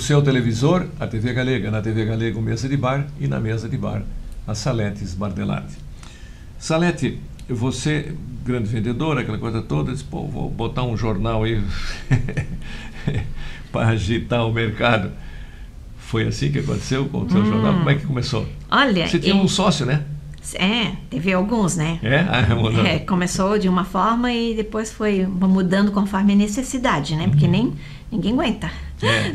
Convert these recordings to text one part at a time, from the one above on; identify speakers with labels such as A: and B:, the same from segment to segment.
A: seu televisor, a TV Galega. Na TV Galega, o Mesa de Bar. E na Mesa de Bar, a Salete Bardelatti. Salete, você, grande vendedora, aquela coisa toda, disse, pô, vou botar um jornal aí para agitar o mercado. Foi assim que aconteceu com o seu jornal? Como é que começou?
B: Olha...
A: Você tinha um sócio, né?
B: Teve alguns, né?
A: Começou
B: de uma forma e depois foi mudando conforme a necessidade, né? Porque ninguém aguenta.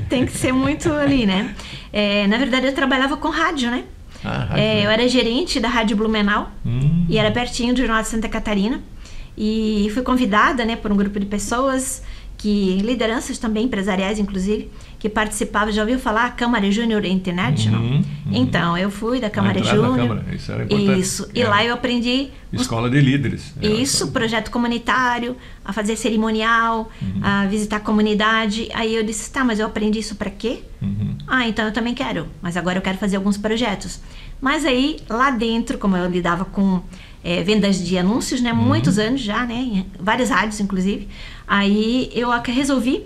B: Tem que ser muito ali, né? Na verdade, eu trabalhava com rádio, né? Eu era gerente da Rádio Blumenau e era pertinho do Jornal de Santa Catarina. E fui convidada, né, por um grupo de pessoas, lideranças também, empresariais inclusive, que participavam. Já ouviu falar? Câmara Júnior International? Então, eu fui da Câmara Júnior.
A: Isso era importante.
B: Isso. E lá eu aprendi...
A: Escola de líderes.
B: Projeto comunitário, a fazer cerimonial, a visitar a comunidade. Aí eu disse, tá, mas eu aprendi isso para quê? Então eu também quero, mas agora eu quero fazer alguns projetos. Mas aí, lá dentro, como eu lidava com vendas de anúncios, né, muitos anos já, né, em várias rádios inclusive, aí eu resolvi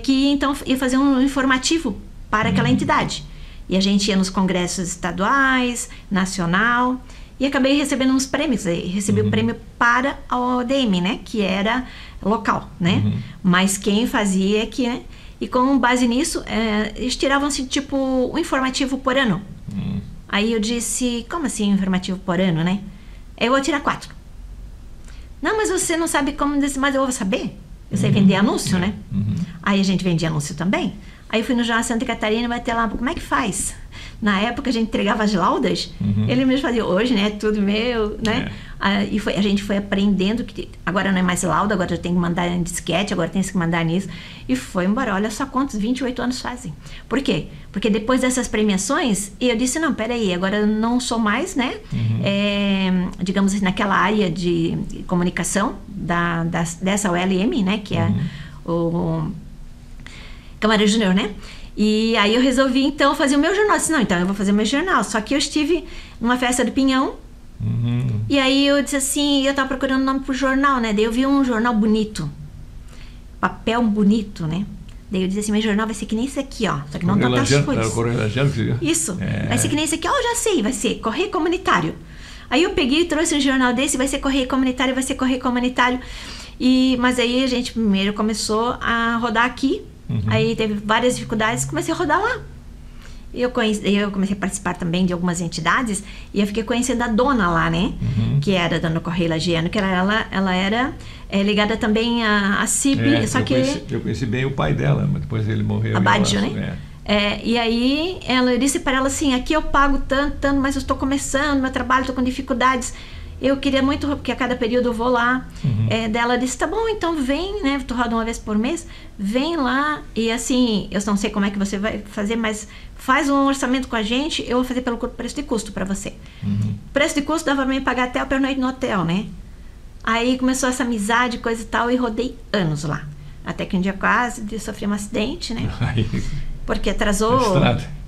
B: que então ia fazer um informativo para aquela entidade. E a gente ia nos congressos estaduais, nacional, e acabei recebendo uns prêmios. Recebi um prêmio para a ODM, né, que era local, né, mas quem fazia que, né, e com base nisso, eles tiravam assim, tipo, um informativo por ano. Aí eu disse, como assim um informativo por ano, né? Eu vou tirar 4. Não, mas você não sabe como, mas eu vou saber. Eu sei vender anúncio, né? Aí a gente vendia anúncio também. Aí eu fui no Jornal de Santa Catarina, vai ter lá, como é que faz? Na época a gente entregava as laudas, ele mesmo fazia, hoje, né, tudo meu, né? E a gente foi aprendendo que agora não é mais lauda, agora eu tenho que mandar em disquete, agora tem que mandar nisso. E foi embora, olha só quantos 28 anos fazem. Por quê? Porque depois dessas premiações, eu disse, não, peraí, agora eu não sou mais, né, digamos assim, naquela área de comunicação dessa OLM, né, que é o Câmara Júnior, né? E aí eu resolvi, então, fazer o meu jornal. Eu disse, não, então eu vou fazer o meu jornal. Só que eu estive numa festa do Pinhão, e aí eu disse assim, eu tava procurando nome pro jornal, né? Daí eu vi um jornal bonito, papel bonito, né? Daí eu disse assim, meu jornal vai ser que nem esse aqui, ó. Só que não dá para as cores. Isso, vai ser que nem esse aqui, ó, já sei, vai ser Correio Comunitário. Aí eu peguei e trouxe um jornal desse, vai ser Correio Comunitário, vai ser Correio Comunitário. Mas aí a gente primeiro começou a rodar aqui. Aí teve várias dificuldades, comecei a rodar lá. Eu comecei a participar também de algumas entidades e eu fiquei conhecendo a dona lá, né? Que era a dona Correio Lagiano, que ela era ligada também à CIB, só que...
A: Eu conheci bem o pai dela, mas depois ele morreu.
B: Abádio, né? E aí eu disse para ela assim, aqui eu pago tanto, mas eu estou começando, meu trabalho, estou com dificuldades. Eu queria muito, porque a cada período eu vou lá. Dela disse, tá bom, então vem, né? Tu roda uma vez por mês, vem lá. E assim, eu não sei como é que você vai fazer, mas faz um orçamento com a gente, eu vou fazer pelo preço de custo para você. Preço de custo dava pra mim pagar até a pernoite no hotel, né? Aí começou essa amizade, coisa e tal, e rodei anos lá. Até que um dia quase sofri um acidente, né? Porque atrasou...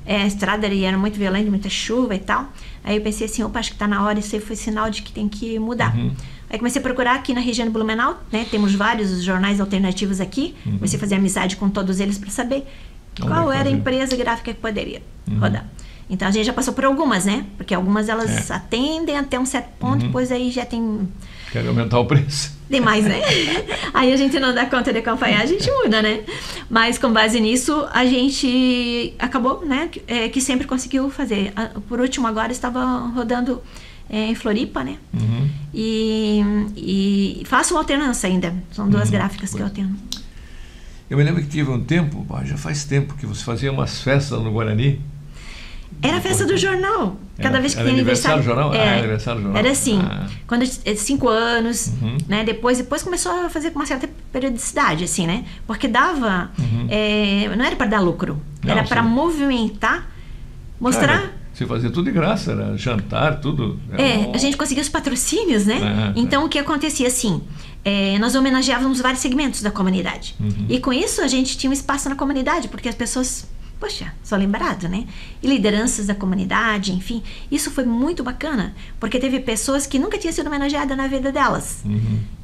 B: A estrada era muito violenta, muita chuva e tal. Aí eu pensei assim, opa, acho que tá na hora, isso aí foi sinal de que tem que mudar. Aí comecei a procurar aqui na região de Blumenau, né? Temos vários jornais alternativos aqui. Comecei a fazer amizade com todos eles para saber qual era a empresa gráfica que poderia rodar. Então a gente já passou por algumas, né? Porque algumas elas atendem até um certo ponto, depois aí já tem...
A: Quero aumentar o preço.
B: Demais, né? Aí a gente não dá conta de acompanhar, a gente muda, né? Mas com base nisso, a gente acabou, né? Que sempre conseguiu fazer. Por último, agora estava rodando em Floripa, né? E faço alternância ainda. São 2 gráficas que eu tenho.
A: Eu me lembro que tive um tempo, já faz tempo, que você fazia umas festas no Guarani.
B: Era a festa do jornal. Cada vez que tem aniversário.
A: Aniversário do jornal?
B: Era assim, quando 5 anos, né? Depois começou a fazer com uma certa periodicidade, assim, né? Porque dava, não era para dar lucro, era para movimentar, mostrar.
A: Você fazia tudo de graça, era jantar, tudo.
B: A gente conseguia os patrocínios, né? Então o que acontecia assim, nós homenageávamos vários segmentos da comunidade. E com isso a gente tinha um espaço na comunidade, porque as pessoas... Poxa, só lembrado, né? E lideranças da comunidade, enfim. Isso foi muito bacana, porque teve pessoas que nunca tinham sido homenageadas na vida delas.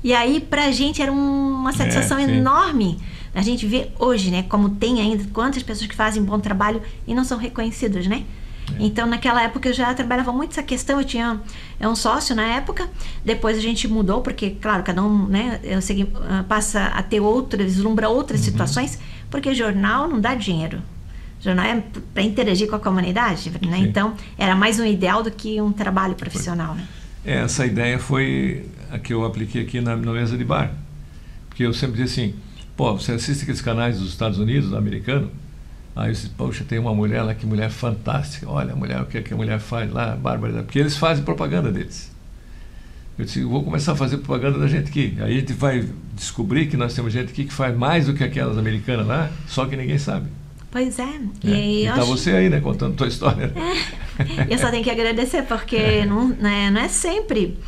B: E aí, pra gente, era uma satisfação enorme A gente vê hoje, né, como tem ainda quantas pessoas que fazem bom trabalho e não são reconhecidas, né? Então, naquela época eu já trabalhava muito essa questão. Eu tinha um sócio na época, depois a gente mudou, porque, claro, cada um, né, passa a ter vislumbra outras situações, porque jornal não dá dinheiro. Jornal é para interagir com a comunidade, né? Então, era mais um ideal do que um trabalho profissional, né?
A: Essa ideia foi a que eu apliquei aqui na mesa de bar. Porque eu sempre disse assim, pô, você assiste aqueles canais dos Estados Unidos, americano? Aí eu disse, poxa, tem uma mulher lá, que mulher fantástica. Olha, a mulher, o que a mulher faz lá, bárbara. Porque eles fazem propaganda deles. Eu disse, vou começar a fazer propaganda da gente aqui. Aí a gente vai descobrir que nós temos gente aqui que faz mais do que aquelas americanas lá, só que ninguém sabe.
B: Pois é.
A: E tá você aí, né, contando a tua história.
B: Eu só tenho que agradecer, porque não é sempre.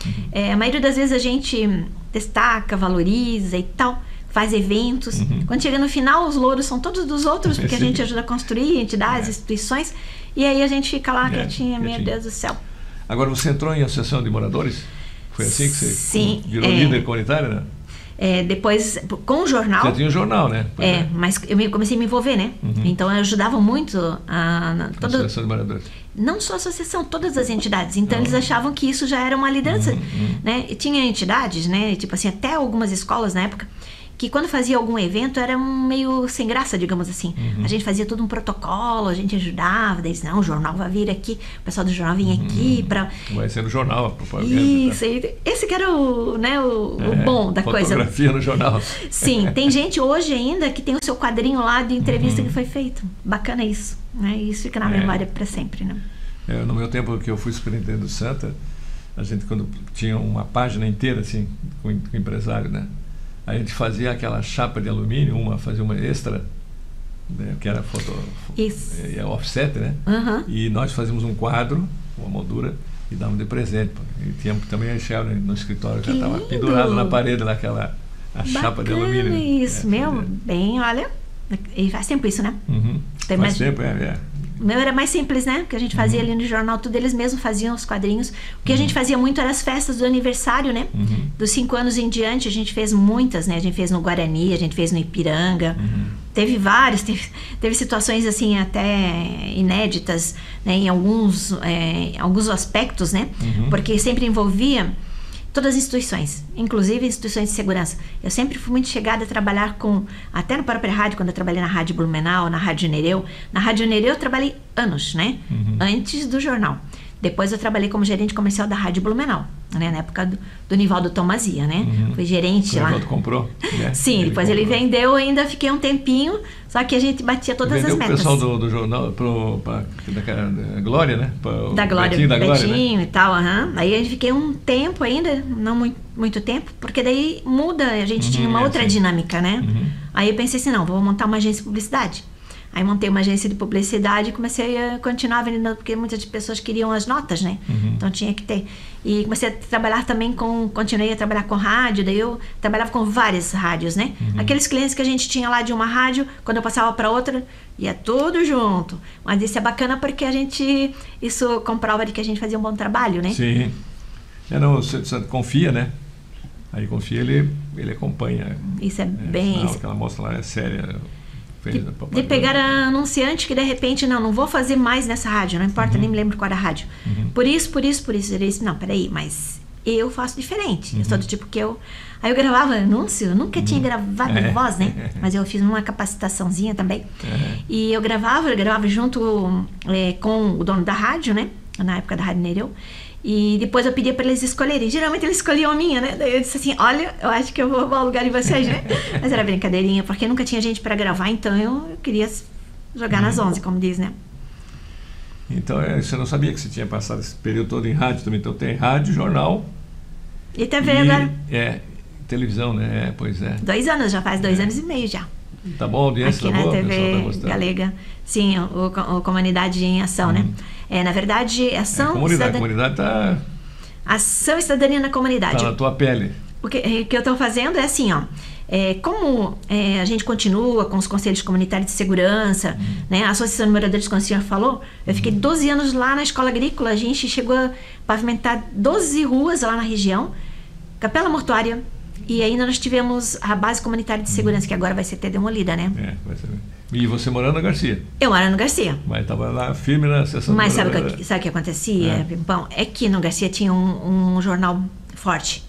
B: A maioria das vezes a gente destaca, valoriza e tal, faz eventos. Quando chega no final, os louros são todos dos outros, porque a gente ajuda a construir entidades, instituições, e aí a gente fica lá quietinha, meu Deus do céu.
A: Agora, você entrou em associação de moradores? Foi assim que você virou líder comunitária, né?
B: Depois, com o jornal...
A: Já tinha um jornal, né?
B: Mas eu comecei a me envolver, né? Então, eu ajudava muito a
A: associação de moradores.
B: Não só a associação, todas as entidades. Então, eles achavam que isso já era uma liderança, né? E tinha entidades, né? Tipo assim, até algumas escolas na época, que quando fazia algum evento era meio sem graça, digamos assim. A gente fazia todo um protocolo, a gente ajudava, daí não, o jornal vai vir aqui, o pessoal do jornal vem aqui para...
A: Vai ser no jornal a propaganda.
B: Isso, tá? Esse que era o bom da coisa.
A: Fotografia no jornal.
B: Sim, tem gente hoje ainda que tem o seu quadrinho lá de entrevista que foi feito. Bacana isso, né? Isso fica na memória para sempre, né?
A: No meu tempo que eu fui superintendente do Santa, a gente quando tinha uma página inteira assim, com empresário, né? A gente fazia aquela chapa de alumínio, fazia uma extra, né, que era offset, né? E nós fazíamos um quadro, uma moldura, e dávamos de presente. E tinha também a Sheryl no escritório, que já estava pendurado na parede lá, a chapa de alumínio.
B: Isso, bem, olha, e faz tempo isso, né?
A: Faz tempo,
B: O meu era mais simples, né? Porque a gente fazia ali no jornal, tudo eles mesmos faziam os quadrinhos. O que a gente fazia muito era as festas do aniversário, né? Dos 5 anos em diante, a gente fez muitas, né? A gente fez no Guarani, a gente fez no Ipiranga. Teve vários, teve situações assim até inéditas, né? Em alguns aspectos, né? Porque sempre envolvia todas as instituições, inclusive instituições de segurança. Eu sempre fui muito chegada a trabalhar até no próprio rádio, quando eu trabalhei na Rádio Blumenau, na Rádio Nereu. Na Rádio Nereu eu trabalhei anos, né? Antes do jornal. Depois eu trabalhei como gerente comercial da Rádio Blumenau, né? Na época do Nivaldo Tomazia, né? Fui gerente lá. O
A: Nivaldo comprou? Né?
B: Sim, depois ele vendeu, ainda fiquei um tempinho, só que a gente batia todas as metas.
A: Vendeu o pessoal do jornal da Glória, né?
B: Da Glória,
A: Betinho,
B: Betinho,
A: né?
B: E tal, Aí eu fiquei um tempo ainda, não muito tempo, porque daí muda, a gente tinha uma outra dinâmica, né? Aí eu pensei assim, não, vou montar uma agência de publicidade. Aí montei uma agência de publicidade e comecei a continuar vendendo, porque muitas pessoas queriam as notas, né? Então tinha que ter. E comecei a trabalhar também continuei a trabalhar com rádio, daí eu trabalhava com várias rádios, né? Aqueles clientes que a gente tinha lá de uma rádio, quando eu passava para outra, ia tudo junto. Mas isso é bacana porque isso comprova de que a gente fazia um bom trabalho, né?
A: Sim. Você confia, né? Aí confia, ele acompanha.
B: Isso é bem...
A: Aquela moça lá é séria.
B: De pegar a anunciante que de repente, não vou fazer mais nessa rádio, não importa, nem me lembro qual era a rádio. Por isso. Ele disse, não, peraí, mas eu faço diferente. Eu sou do tipo que Aí eu gravava anúncio, eu nunca tinha gravado voz, né? Mas eu fiz uma capacitaçãozinha também. E eu gravava junto com o dono da rádio, né? Na época da Rádio Nereu. E depois eu pedia para eles escolherem. Geralmente eles escolhiam a minha, né? Daí eu disse assim, olha, eu acho que eu vou roubar o lugar de vocês, né? Mas era brincadeirinha, porque nunca tinha gente para gravar, então eu queria jogar nas 11, como diz, né?
A: Então, você não sabia que você tinha passado esse período todo em rádio também. Então tem rádio, jornal...
B: E TV agora.
A: Televisão, né? Pois é.
B: 2 anos, já faz 2 anos e meio já.
A: Tá bom, a audiência
B: aqui
A: tá boa,
B: na TV
A: tá
B: Galega. Sim, o Comunidade em Ação, né? Na verdade, Ação...
A: Comunidade tá...
B: Ação e Cidadania na Comunidade.
A: Tá na tua pele.
B: O que eu estou fazendo é assim, como a gente continua com os conselhos comunitários de segurança, né? A Associação de Moradores, como o senhor falou, eu fiquei 12 anos lá na escola agrícola, a gente chegou a pavimentar 12 ruas lá na região, capela mortuária, E ainda nós tivemos a base comunitária de segurança, que agora vai ser até demolida, né?
A: Vai ser. E você morando na Garcia?
B: Eu moro no Garcia.
A: Mas estava lá firme na sessão.
B: Mas sabe o que acontecia, Pimpão? É que no Garcia tinha um jornal forte.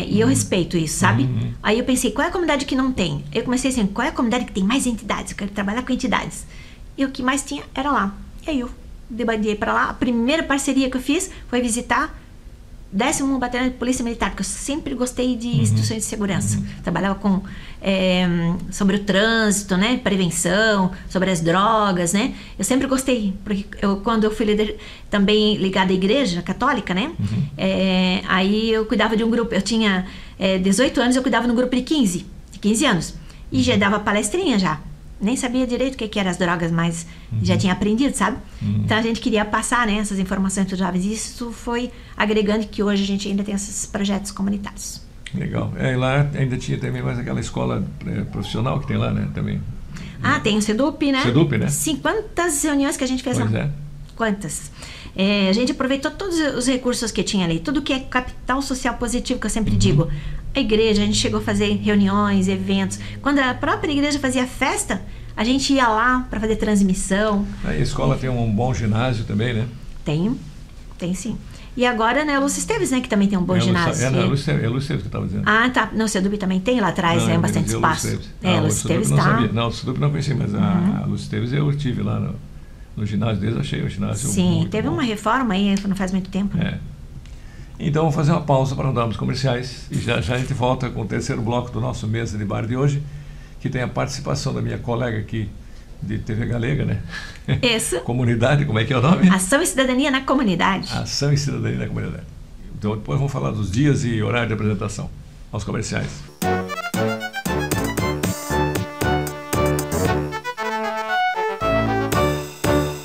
B: E eu respeito isso, sabe? Aí eu pensei, qual é a comunidade que não tem? Eu comecei assim, qual é a comunidade que tem mais entidades? Eu quero trabalhar com entidades. E o que mais tinha era lá. E aí eu debandei para lá. A primeira parceria que eu fiz foi visitar 10º Batalhão de Polícia Militar, porque eu sempre gostei de instituições de segurança. Trabalhava com sobre o trânsito, né, prevenção, sobre as drogas, né. Eu sempre gostei, porque quando eu fui líder, também ligada à igreja católica, né, aí eu cuidava de um grupo. Eu tinha 18 anos, eu cuidava de um grupo de 15 anos, e já dava palestrinha já. Nem sabia direito o que eram as drogas, mas já tinha aprendido, sabe? Então a gente queria passar, né, essas informações para os jovens. E isso foi agregando que hoje a gente ainda tem esses projetos comunitários.
A: Legal. E lá ainda tinha também mais aquela escola profissional que tem lá, né? Também.
B: Tem o CEDUP, né?
A: CEDUP, né?
B: Sim, quantas reuniões que a gente fez lá? Quantas? A gente aproveitou todos os recursos que tinha ali, tudo que é capital social positivo, que eu sempre digo. A igreja, a gente chegou a fazer reuniões, eventos. Quando a própria igreja fazia festa, a gente ia lá para fazer transmissão.
A: A escola tem um bom ginásio também, né?
B: Tem sim. E agora, né, a Lúcia Esteves, né, que também tem um bom ginásio.
A: É a Lúcia Esteves que eu estava dizendo.
B: Tá. Não, o CEDUP também tem lá atrás, bastante espaço. A Lúcia Esteves tá.
A: Não, o CEDUP não conheci, mas a Lúcia Esteves eu estive lá no ginásio deles, achei o ginásio muito
B: teve
A: bom.
B: Uma reforma aí, não faz muito tempo.
A: Então, vamos fazer uma pausa para não darmos comerciais e já a gente volta com o terceiro bloco do nosso Mesa de Bar de hoje, que tem a participação da minha colega aqui de TV Galega, né?
B: Isso.
A: Comunidade, como é que é o nome?
B: Ação e Cidadania na Comunidade.
A: Ação e Cidadania na Comunidade. Então, depois vamos falar dos dias e horário de apresentação. Aos comerciais.